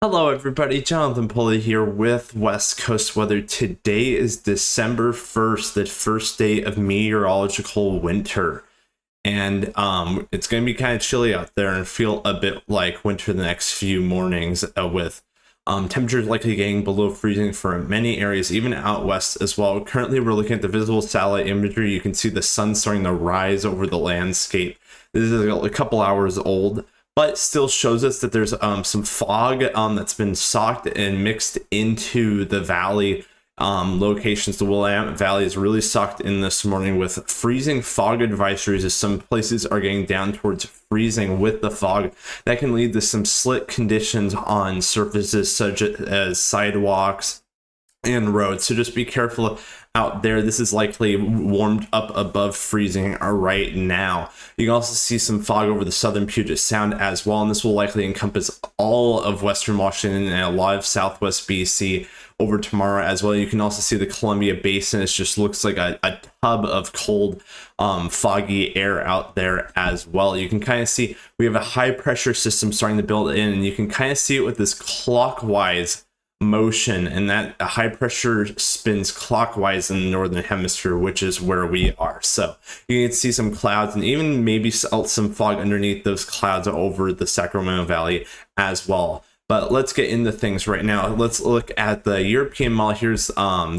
Hello everybody, Jonathan Pulley here with West Coast Weather. Today is December 1st, the first day of meteorological winter. And it's going to be kind of chilly out there and feel a bit like winter the next few mornings with temperatures likely getting below freezing for many areas, even out west as well. Currently, we're looking at the visible satellite imagery. You can see the sun starting to rise over the landscape. This is a couple hours old, but still shows us that there's some fog that's been socked and mixed into the valley locations. The Willamette Valley is really socked in this morning with freezing fog advisories, as some places are getting down towards freezing with the fog. That can lead to some slick conditions on surfaces such as sidewalks and roads, so just be careful out there. This is likely warmed up above freezing right now. You can also see some fog over the southern Puget Sound as well, and this will likely encompass all of western Washington and a lot of southwest BC over tomorrow as well. You can also see the Columbia Basin. It just looks like a tub of cold, foggy air out there as well. You can kind of see we have a high pressure system starting to build in, and you can kind of see it with this clockwise motion, and that high pressure spins clockwise in the northern hemisphere, which is where we are. So you can see some clouds and even maybe some fog underneath those clouds over the Sacramento Valley as well. But let's get into things right now. Let's look at the European model. Here's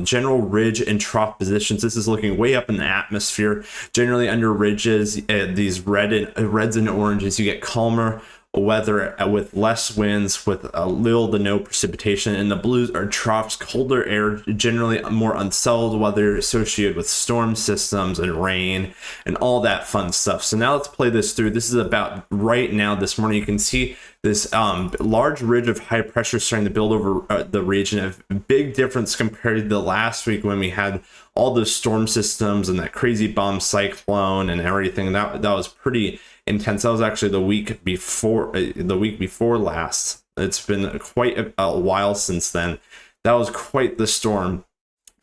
general ridge and trough positions. This is looking way up in the atmosphere. Generally under ridges, these reds and oranges, you get calmer weather with less winds, with little to no precipitation. And the blues are troughs, colder air, generally more unsettled weather associated with storm systems and rain and all that fun stuff. So now let's play this through. This is about right now this morning. You can see this large ridge of high pressure starting to build over the region. A big difference compared to last week when we had all those storm systems and that crazy bomb cyclone and everything. That was pretty intense. That was actually the week before last. It's been quite a while since then. That was quite the storm.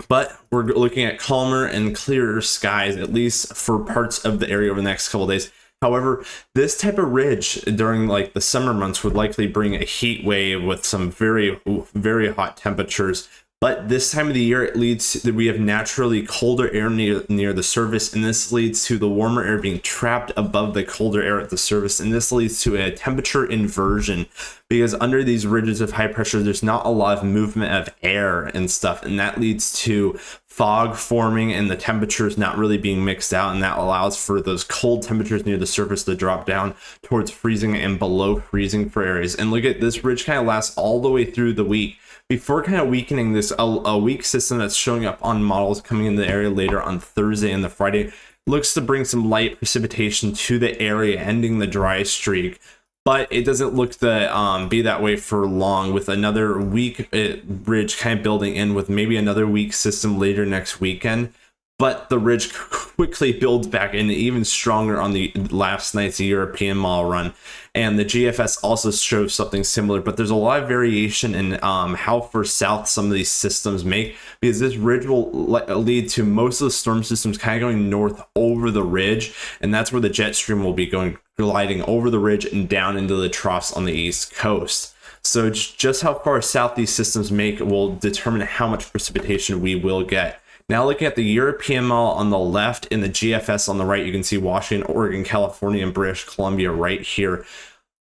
But we're looking at calmer and clearer skies, at least for parts of the area over the next couple of days. However, this type of ridge during like the summer months would likely bring a heat wave with some very, very hot temperatures. But this time of the year, it leads to, we have naturally colder air near the surface, and this leads to the warmer air being trapped above the colder air at the surface, and this leads to a temperature inversion, because under these ridges of high pressure, there's not a lot of movement of air and stuff, and that leads to fog forming and the temperatures not really being mixed out, and that allows for those cold temperatures near the surface to drop down towards freezing and below freezing for areas. And look at this ridge kind of lasts all the way through the week before kind of weakening. This a weak system that's showing up on models coming in the area later on Thursday and the Friday looks to bring some light precipitation to the area, ending the dry streak. But it doesn't look to be that way for long, with another weak ridge kind of building in, with maybe another weak system later next weekend. But the ridge quickly builds back in even stronger on the last night's European model run. And the GFS also shows something similar, but there's a lot of variation in how far south some of these systems make, because this ridge will lead to most of the storm systems kind of going north over the ridge, and that's where the jet stream will be gliding over the ridge and down into the troughs on the east coast. So just how far south these systems make will determine how much precipitation we will get. Now looking at the European model on the left and the GFS on the right, you can see Washington, Oregon, California, and British Columbia right here.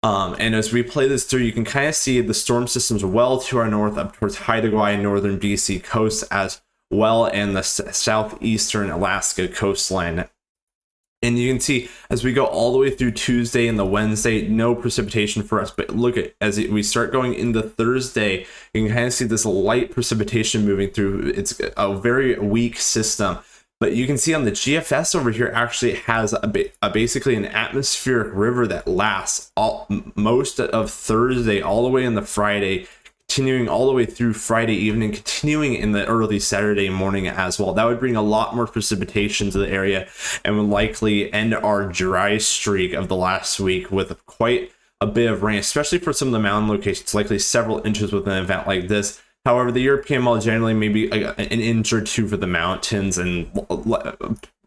And as we play this through, you can kind of see the storm systems well to our north up towards Haida and northern BC coast, as well, and the southeastern Alaska coastline. And you can see as we go all the way through Tuesday and the Wednesday, no precipitation for us. But look at we start going into Thursday, you can kind of see this light precipitation moving through. It's a very weak system. But you can see on the GFS over here actually has basically an atmospheric river that lasts most of Thursday all the way into Friday, continuing all the way through Friday evening, continuing in the early Saturday morning as well. That would bring a lot more precipitation to the area and would likely end our dry streak of the last week with quite a bit of rain, especially for some of the mountain locations, likely several inches with an event like this. However, the European model generally maybe an inch or two for the mountains, and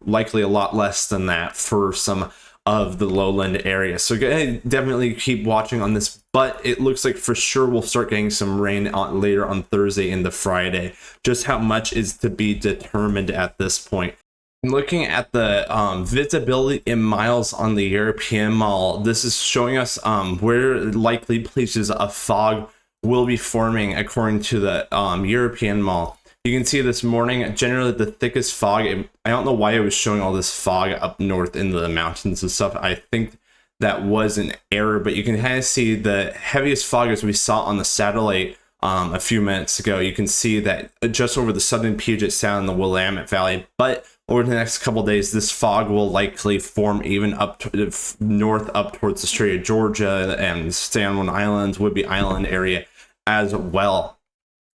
likely a lot less than that for some of the lowland area. So definitely keep watching on this, but it looks like for sure we'll start getting some rain later on Thursday into Friday. Just how much is to be determined at this point. Looking at the visibility in miles on the European Mall, this is showing us where likely places of fog will be forming according to the European Mall. You can see this morning, generally the thickest fog, I don't know why it was showing all this fog up north into the mountains and stuff. I think that was an error, but you can kind of see the heaviest fog as we saw on the satellite a few minutes ago. You can see that just over the southern Puget Sound and the Willamette Valley, but over the next couple days, this fog will likely form even up to north up towards the Strait of Georgia and San Juan Islands, Whidbey Island area as well.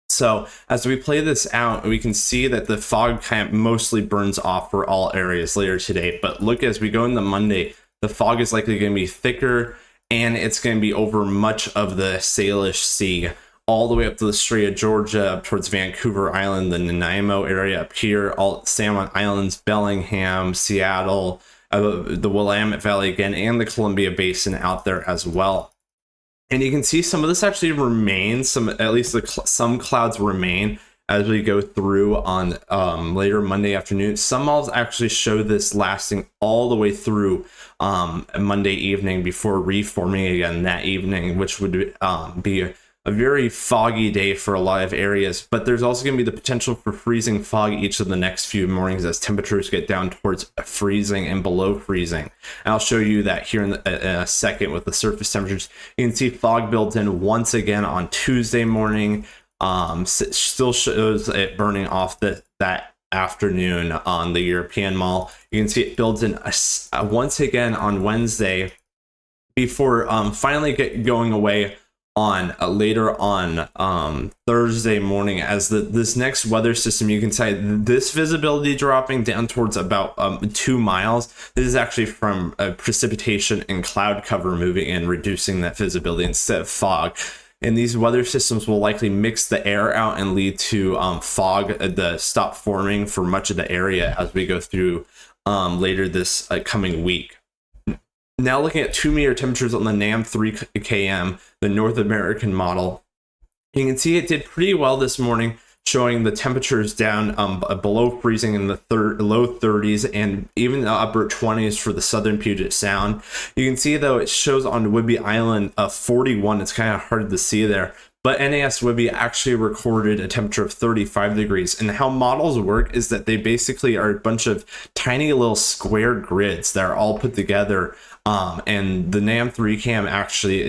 So as we play this out, we can see that the fog kind of mostly burns off for all areas later today. But look, as we go into Monday, the fog is likely going to be thicker, and it's going to be over much of the Salish Sea, all the way up to the Strait of Georgia, up towards Vancouver Island, the Nanaimo area up here, all San Juan Islands, Bellingham, Seattle, the Willamette Valley again, and the Columbia Basin out there as well. And you can see some of this actually remains, some clouds remain as we go through on later Monday afternoon. Some malls actually show this lasting all the way through Monday evening before reforming again that evening, which would be a very foggy day for a lot of areas. But there's also going to be the potential for freezing fog each of the next few mornings as temperatures get down towards freezing and below freezing. And I'll show you that here in a second with the surface temperatures. You can see fog built in once again on Tuesday morning. Still shows it burning off that afternoon on the European Mall. You can see it builds in once again on Wednesday before finally going away on later on Thursday morning as this next weather system. You can see this visibility dropping down towards about 2 miles. This is actually from precipitation and cloud cover moving and reducing that visibility instead of fog. And these weather systems will likely mix the air out and lead to fog the stop forming for much of the area as we go through later this coming week. Now looking at 2-meter temperatures on the NAM 3KM, the North American model, you can see it did pretty well this morning, showing the temperatures down below freezing in the low 30s and even the upper 20s for the southern Puget Sound. You can see, though, it shows on Whidbey Island 41. It's kind of hard to see there. But NAS Whidbey actually recorded a temperature of 35 degrees. And how models work is that they basically are a bunch of tiny little square grids that are all put together. And the NAM 3KM actually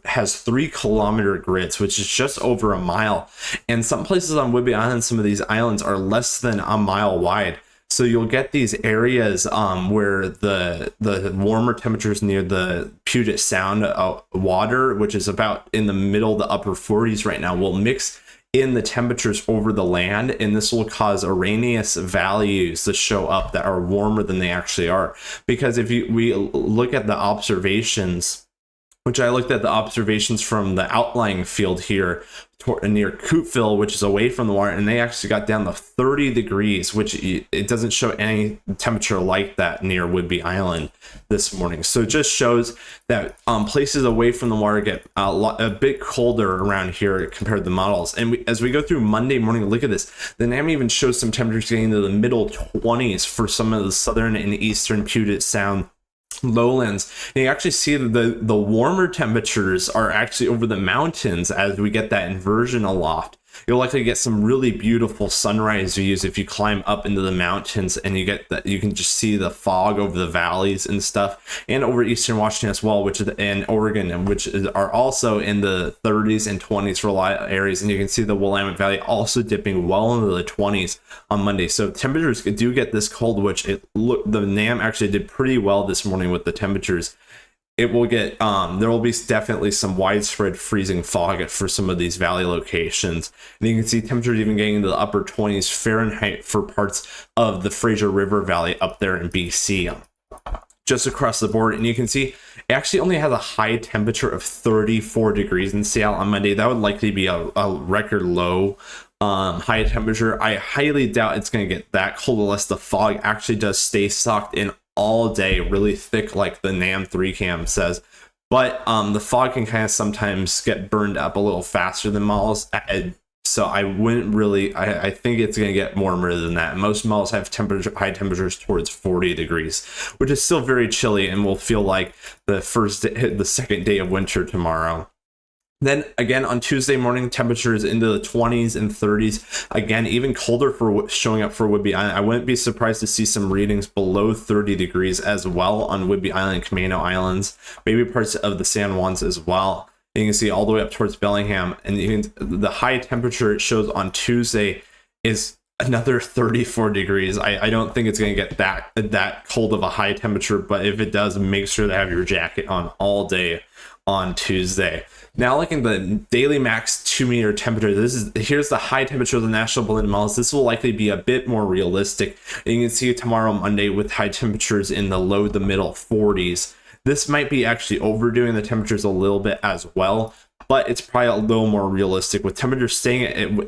has 3-kilometer grids, which is just over a mile. And some places on Whidbey Island, some of these islands are less than a mile wide. So you'll get these areas where the warmer temperatures near the Puget Sound water, which is about in the middle, the upper 40s right now, will mix in the temperatures over the land, and this will cause Arrhenius values to show up that are warmer than they actually are. Because if we look at the observations, which I looked at the observations from the outlying field here near Coupeville, which is away from the water, and they actually got down to 30 degrees, which it doesn't show any temperature like that near Whidbey Island this morning. So it just shows that places away from the water get a bit colder around here compared to the models. And as we go through Monday morning, look at this. The NAM even shows some temperatures getting into the middle 20s for some of the southern and eastern Puget Sound lowlands. And you actually see that the warmer temperatures are actually over the mountains as we get that inversion aloft. You'll likely get some really beautiful sunrise views if you climb up into the mountains, and you can just see the fog over the valleys and stuff, and over eastern Washington as well, which is in Oregon, are also in the 30s and 20s for a lot of areas. And you can see the Willamette Valley also dipping well into the 20s on Monday. So temperatures do get this cold, which the NAM actually did pretty well this morning with the temperatures. It will get there will be definitely some widespread freezing fog for some of these valley locations, and you can see temperatures even getting into the upper 20s Fahrenheit for parts of the Fraser River Valley up there in BC, just across the board. And you can see it actually only has a high temperature of 34 degrees in Seattle on Monday. That would likely be a record low high temperature. I highly doubt it's going to get that cold unless the fog actually does stay socked in all day, really thick, like the NAM 3 cam says. But the fog can kind of sometimes get burned up a little faster than models. So I wouldn't really, I think it's going to get warmer than that. Most models have high temperatures towards 40 degrees, which is still very chilly and will feel like the second day of winter tomorrow. Then again on Tuesday morning, temperatures into the 20s and 30s. Again, even colder for showing up for Whidbey Island. I wouldn't be surprised to see some readings below 30 degrees as well on Whidbey Island and Camano Islands, maybe parts of the San Juans as well. You can see all the way up towards Bellingham, and the high temperature it shows on Tuesday is another 34 degrees. I don't think it's going to get that cold of a high temperature, but if it does, make sure to have your jacket on all day on Tuesday. Now looking at the daily max 2-meter temperature, here's the high temperature of the National Balloon Models. This will likely be a bit more realistic. And you can see tomorrow Monday with high temperatures in the low to middle 40s. This might be actually overdoing the temperatures a little bit as well, but it's probably a little more realistic with temperatures staying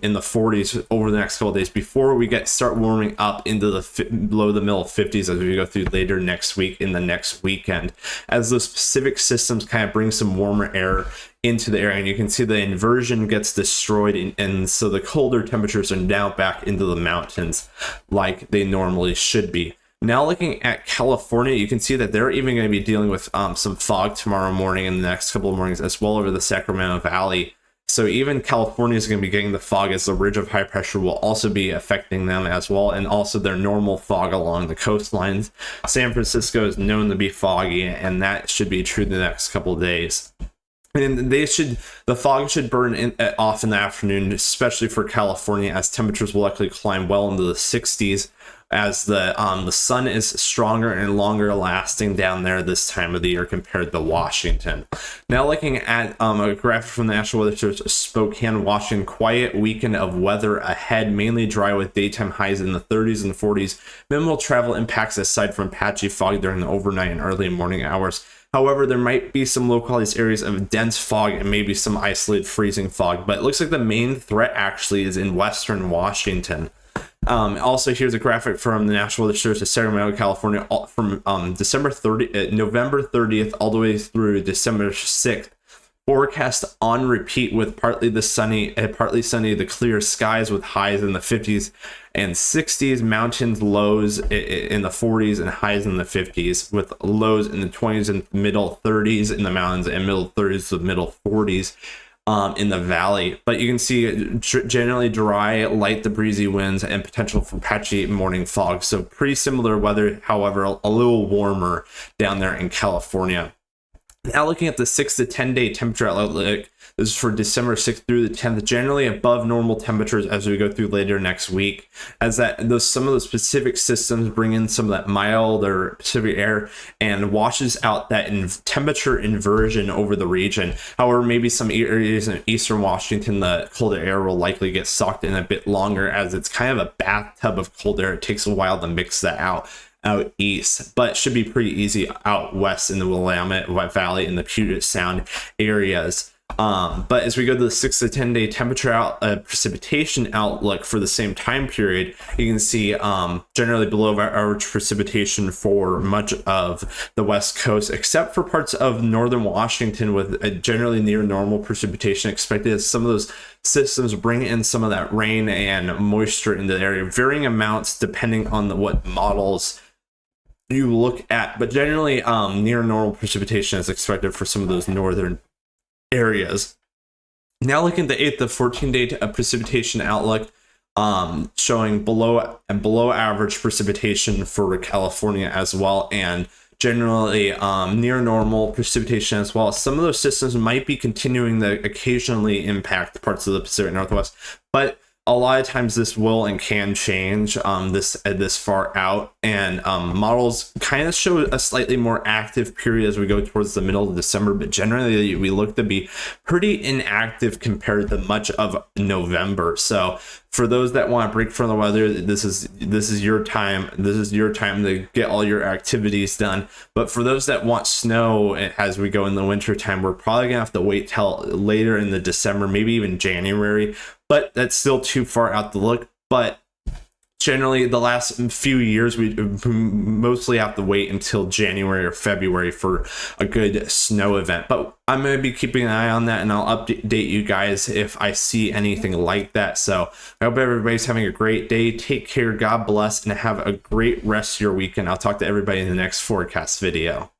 in the 40s over the next couple of days before we start warming up into the low to middle 50s as we go through later next week in the next weekend, as those Pacific systems kind of bring some warmer air into the area, and you can see the inversion gets destroyed, and so the colder temperatures are now back into the mountains like they normally should be. Now looking at California, you can see that they're even going to be dealing with some fog tomorrow morning and the next couple of mornings as well over the Sacramento Valley. So even California is going to be getting the fog, as the ridge of high pressure will also be affecting them as well, and also their normal fog along the coastlines. San Francisco is known to be foggy, and that should be true the next couple of days. And the fog should burn off in the afternoon, especially for California, as temperatures will likely climb well into the 60s, as the sun is stronger and longer lasting down there this time of the year compared to Washington. Now looking at a graphic from the National Weather Service, Spokane, Washington, quiet weekend of weather ahead, mainly dry with daytime highs in the 30s and 40s. Minimal travel impacts aside from patchy fog during the overnight and early morning hours. However, there might be some localized areas of dense fog and maybe some isolated freezing fog, but it looks like the main threat actually is in western Washington. Also, here's a graphic from the National Weather Service of Sacramento, California, from November 30th all the way through December 6th. Forecast on repeat with partly sunny, the clear skies with highs in the 50s and 60s, mountains lows in the 40s and highs in the 50s, with lows in the 20s and middle 30s in the mountains and middle 30s to middle 40s in the valley. But you can see generally dry, light to breezy winds and potential for patchy morning fog. So pretty similar weather, however, a little warmer down there in California. Now looking at the 6 to 10 day temperature outlook, this is for December 6th through the 10th, generally above normal temperatures as we go through later next week, as some of the specific systems bring in some of that milder Pacific air and washes out that temperature inversion over the region. However, maybe some areas in eastern Washington, the colder air will likely get sucked in a bit longer, as it's kind of a bathtub of cold air. It takes a while to mix that out east, but should be pretty easy out west in the Willamette Valley and the Puget Sound areas. But as we go to the 6 to 10 day temperature precipitation outlook for the same time period, you can see generally below average precipitation for much of the west coast, except for parts of northern Washington, with generally near normal precipitation expected, as some of those systems bring in some of that rain and moisture into the area, varying amounts depending on what models you look at, but generally near normal precipitation is expected for some of those northern areas. Now looking at the 8th to 14 day precipitation outlook, showing below average precipitation for California as well, and generally near normal precipitation as well. Some of those systems might be continuing to occasionally impact parts of the Pacific Northwest, but a lot of times this will and can change this far out, and models kind of show a slightly more active period as we go towards the middle of December, but generally we look to be pretty inactive compared to much of November. So for those that want to break from the weather, this is your time. This is your time to get all your activities done. But for those that want snow as we go in the winter time, we're probably gonna have to wait till later in the December, maybe even January. But that's still too far out to look. But generally the last few years we mostly have to wait until January or February for a good snow event, but I'm going to be keeping an eye on that, and I'll update you guys if I see anything like that. So I hope everybody's having a great day. Take care, God bless, and have a great rest of your weekend. I'll talk to everybody in the next forecast video.